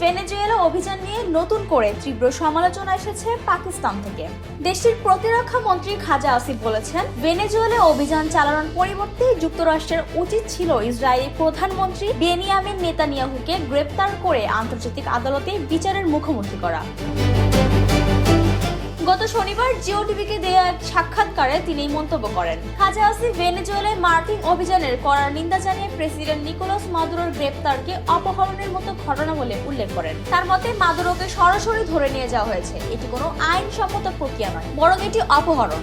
Venezuela অভিযান নিয়ে নতুন করে তীব্র সমালোচনা এসেছে পাকিস্তান থেকে। দেশটির প্রতিরক্ষা মন্ত্রী খাজা আসিফ বলেছেন, ভেনেজুয়েলা অভিযান চালানোর পরিবর্তে যুক্তরাষ্ট্রের উচিত ছিল ইসরায়েলি প্রধানমন্ত্রী বেনিয়ামিন নেতানিয়াহুকে গ্রেপ্তার করে আন্তর্জাতিক আদালতে বিচারের মুখোমুখি করা। গত শনিবার জিও টিভিকে দেয়া এক সাক্ষাৎকারে তিনি এই মন্তব্য করেন। খাজা আসিফ ভেনেজুয়েলায় মার্কিন অভিযানের কড়া নিন্দা জানিয়ে প্রেসিডেন্ট নিকোলাস মাদুরোর গ্রেপ্তারকে অপহরণের মতো ঘটনা বলে উল্লেখ করেন। তার মতে, মাদুরোকে সরাসরি ধরে নিয়ে যাওয়া হয়েছে। এটি কোনো আইনসম্মত প্রক্রিয়া নয়, বরং এটি অপহরণ।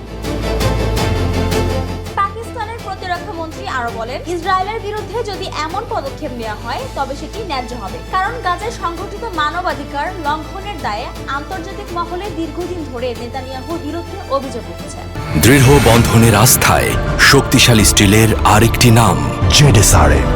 পাকিস্তানের প্রতিরক্ষা মন্ত্রী আরো বলেন, ইসরায়েলের বিরুদ্ধে যদি এমন পদক্ষেপ নেওয়া হয় তবে সেটি ন্যায্য হবে, কারণ গাজায় সংঘটিত মানবাধিকার লঙ্ঘনের দায়ে আন্তর্জাতিক মহলে দীর্ঘদিন ধরে নেতানিয়াহুর বিরুদ্ধে অভিযোগ উঠেছে। দৃঢ় বন্ধনের আস্থায় শক্তিশালী স্টিলের আরেকটি নাম জেডএসআরএম।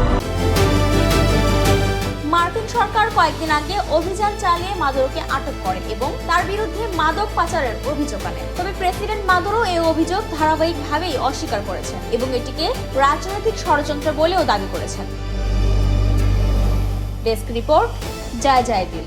মার্কিন সরকার কয়েকদিন আগে অভিযান চালিয়ে মাদুরোকে আটক করে এবং তার বিরুদ্ধে মাদক পাচারের অভিযোগ আনে। তবে প্রেসিডেন্ট মাদুরো এই অভিযোগ ধারাবাহিকভাবেই অস্বীকার করেছেন এবং এটিকে রাজনৈতিক ষড়যন্ত্র বলেও দাবি করেছেন। ডেস্ক রিপোর্ট, জয় জয় দিল।